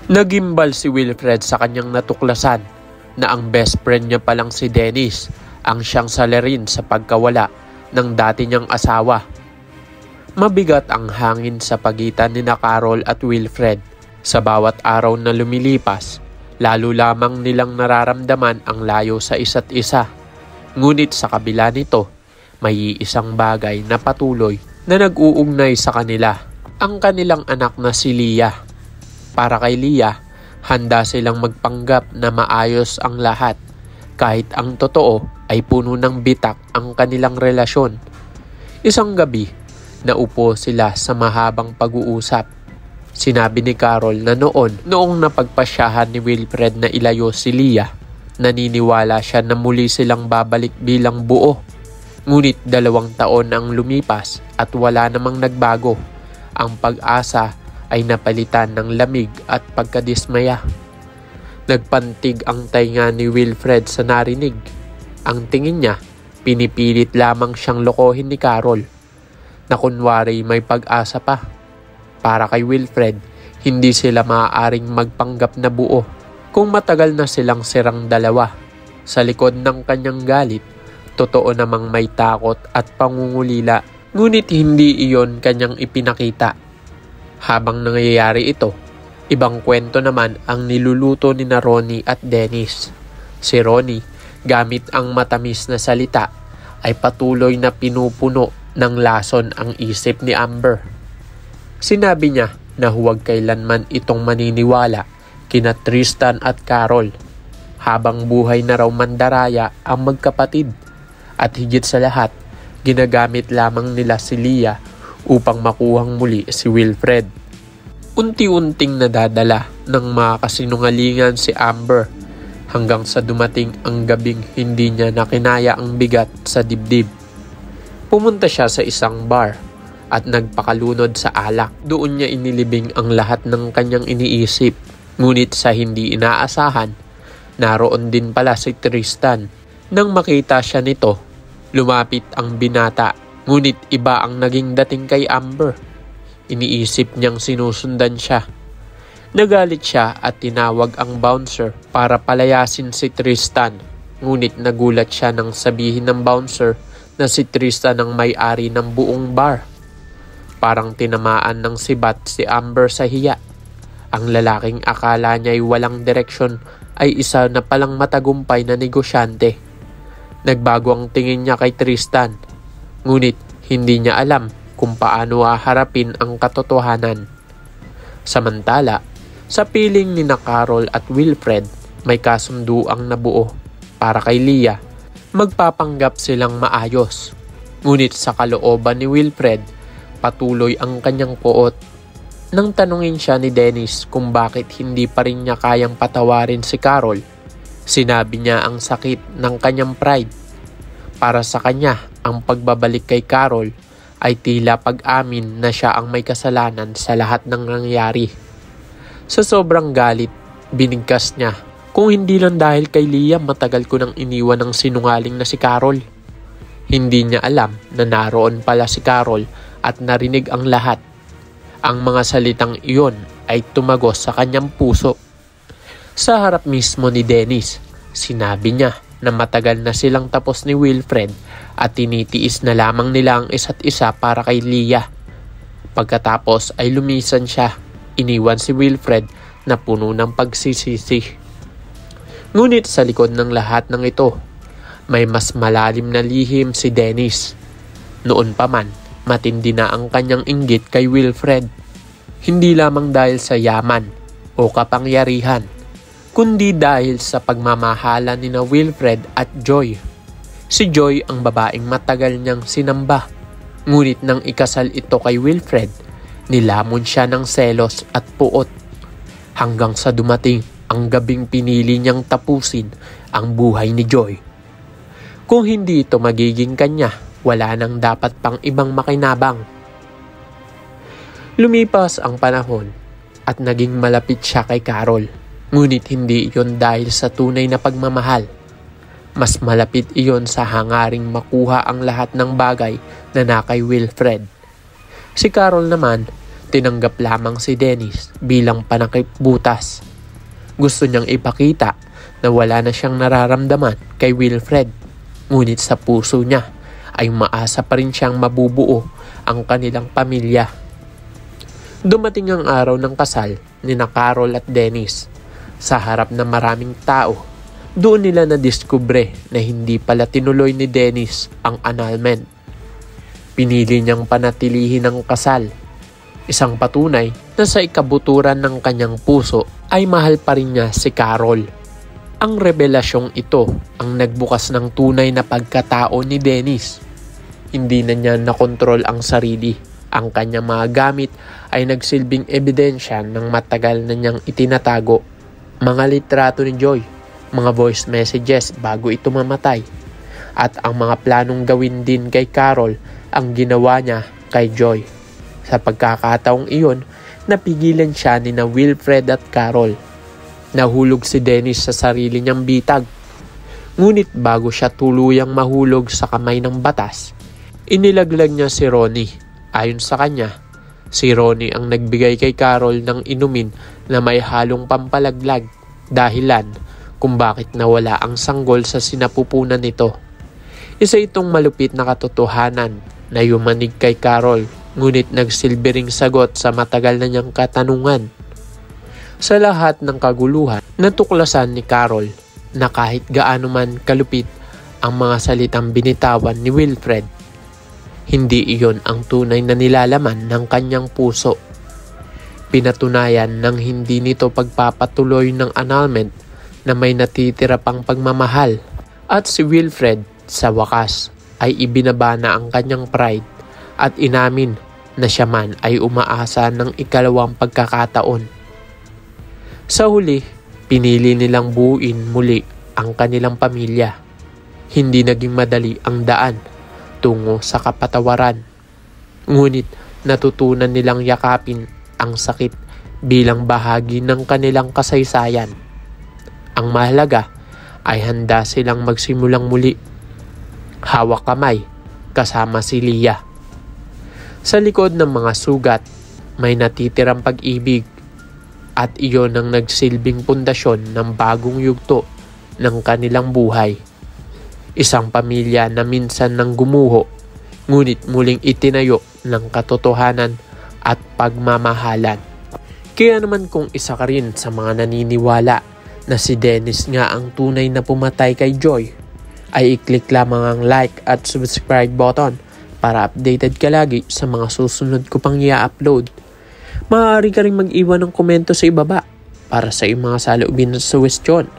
Nagimbal si Wilfred sa kanyang natuklasan na ang best friend niya palang si Dennis ang siyang salarin sa pagkawala ng dati niyang asawa. Mabigat ang hangin sa pagitan ni Carol at Wilfred. Sa bawat araw na lumilipas, lalo lamang nilang nararamdaman ang layo sa isa't isa. Ngunit sa kabila nito, may isang bagay na patuloy na nag-uugnay sa kanila, ang kanilang anak na si Leah. Para kay Leah, handa silang magpanggap na maayos ang lahat kahit ang totoo ay puno ng bitak ang kanilang relasyon. Isang gabi, naupo sila sa mahabang pag-uusap. Sinabi ni Carol na noong napagpasyahan ni Wilfred na ilayo si Leah, naniniwala siya na muli silang babalik bilang buo. Ngunit 2 taon ang lumipas at wala namang nagbago. Ang pag-asa ay napalitan ng lamig at pagkadismaya. Nagpantig ang tainga ni Wilfred sa narinig. Ang tingin niya, pinipilit lamang siyang lokohin ni Carol, na kunwari may pag-asa pa. Para kay Wilfred, hindi sila maaaring magpanggap na buo kung matagal na silang sirang dalawa. Sa likod ng kanyang galit, totoo namang may takot at pangungulila, ngunit hindi iyon kanyang ipinakita. Habang nangyayari ito, ibang kwento naman ang niluluto ni na Ronnie at Dennis. Si Ronnie, gamit ang matamis na salita, ay patuloy na pinupuno ng lason ang isip ni Amber. Sinabi niya na huwag kailanman itong maniniwala kina Tristan at Carol, habang buhay na raw mandaraya ang magkapatid. At higit sa lahat, ginagamit lamang nila si Leah upang makuhang muli si Wilfred. Unti-unting nadadala ng mga kasinungalingan si Amber hanggang sa dumating ang gabing hindi niya nakinaya ang bigat sa dibdib. Pumunta siya sa isang bar at nagpakalunod sa alak. Doon niya inilibing ang lahat ng kanyang iniisip. Ngunit sa hindi inaasahan, naroon din pala si Tristan. Nang makita siya nito, lumapit ang binata. Ngunit iba ang naging dating kay Amber. Iniisip niyang sinusundan siya. Nagalit siya at tinawag ang bouncer para palayasin si Tristan. Ngunit nagulat siya nang sabihin ng bouncer na si Tristan ang may-ari ng buong bar. Parang tinamaan ng sibat si Amber sa hiya. Ang lalaking akala niya'y walang direksyon ay isa na palang matagumpay na negosyante. Nagbago ang tingin niya kay Tristan. Ngunit hindi niya alam kung paano haharapin ang katotohanan. Samantala, sa piling ni Carol at Wilfred, may kasunduang nabuo. Para kay Leah, magpapanggap silang maayos. Ngunit sa kalooban ni Wilfred, patuloy ang kanyang poot. Nang tanungin siya ni Dennis kung bakit hindi pa rin niya kayang patawarin si Carol, sinabi niya ang sakit ng kanyang pride. Para sa kanya, ang pagbabalik kay Carol ay tila pag-amin na siya ang may kasalanan sa lahat ng nangyari. Sa sobrang galit, binigkas niya, kung hindi lang dahil kay Leah matagal ko nang iniwan ng sinungaling na si Carol. Hindi niya alam na naroon pala si Carol at narinig ang lahat. Ang mga salitang iyon ay tumagos sa kanyang puso. Sa harap mismo ni Dennis, sinabi niya na matagal na silang tapos ni Wilfred at tinitiis na lamang nila ang isa't isa para kay Leah. Pagkatapos ay lumisan siya, iniwan si Wilfred na puno ng pagsisisi. Ngunit sa likod ng lahat ng ito, may mas malalim na lihim si Dennis. Noon pa man, matindi na ang kanyang inggit kay Wilfred. Hindi lamang dahil sa yaman o kapangyarihan, kundi dahil sa pagmamahala ni na Wilfred at Joy. Si Joy ang babaeng matagal niyang sinamba. Ngunit nang ikasal ito kay Wilfred, nilamon siya ng selos at puot. Hanggang sa dumating ang gabing pinili niyang tapusin ang buhay ni Joy. Kung hindi ito magiging kanya, wala nang dapat pang ibang makinabang. Lumipas ang panahon at naging malapit siya kay Carol. Ngunit hindi iyon dahil sa tunay na pagmamahal. Mas malapit iyon sa hangaring makuha ang lahat ng bagay na kay Wilfred. Si Carol naman, tinanggap lamang si Dennis bilang panakipbutas. Gusto niyang ipakita na wala na siyang nararamdaman kay Wilfred, ngunit sa puso niya ay maasa pa rin siyang mabubuo ang kanilang pamilya. Dumating ang araw ng kasal ni Carol at Dennis. Sa harap ng maraming tao, doon nila nadiskubre na hindi pala tinuloy ni Dennis ang annulment. Pinili niyang panatilihin ang kasal, isang patunay na sa ikabuturan ng kanyang puso ay mahal pa rin niya si Carol. Ang revelasyong ito ang nagbukas ng tunay na pagkatao ni Dennis. Hindi na niya nakontrol ang sarili. Ang kanyang mga gamit ay nagsilbing ebidensya ng matagal na niyang itinatago. Mga litrato ni Joy, mga voice messages bago ito mamatay, at ang mga planong gawin din kay Carol ang ginawa niya kay Joy. Sa pagkakataong iyon, napigilan siya ni na Wilfred at Carol. Nahulog si Dennis sa sarili niyang bitag. Ngunit bago siya tuluyang mahulog sa kamay ng batas, inilaglag niya si Ronnie. Ayon sa kanya, si Ronnie ang nagbigay kay Carol ng inumin na may halong pampalaglag, dahilan kung bakit nawala ang sanggol sa sinapupunan nito. Isa itong malupit na katotohanan na yumanig kay Carol, ngunit nagsilbi ring sagot sa matagal na niyang katanungan. Sa lahat ng kaguluhan, natuklasan ni Carol na kahit gaano man kalupit ang mga salitang binitawan ni Wilfred, hindi iyon ang tunay na nilalaman ng kanyang puso. Pinatunayan ng hindi nito pagpapatuloy ng annulment na may natitira pang pagmamahal, at si Wilfred sa wakas ay ibinaba na ang kanyang pride at inamin na siya man ay umaasa ng ikalawang pagkakataon. Sa huli, pinili nilang buuin muli ang kanilang pamilya. Hindi naging madali ang daan tungo sa kapatawaran. Ngunit natutunan nilang yakapin ang sakit bilang bahagi ng kanilang kasaysayan. Ang mahalaga ay handa silang magsimulang muli. Hawak kamay kasama si Leah. Sa likod ng mga sugat, may natitirang pag-ibig, at iyon ang nagsilbing pundasyon ng bagong yugto ng kanilang buhay. Isang pamilya na minsan nang gumuho, ngunit muling itinayo ng katotohanan at pagmamahalan. Kaya naman kung isa ka rin sa mga naniniwala na si Dennis nga ang tunay na pumatay kay Joy, ay i-click lamang ang like at subscribe button para updated ka lagi sa mga susunod ko pang i-upload. Maaari ka rin mag-iwan ng komento sa ibaba para sa iyong mga saloobin at suwestyon.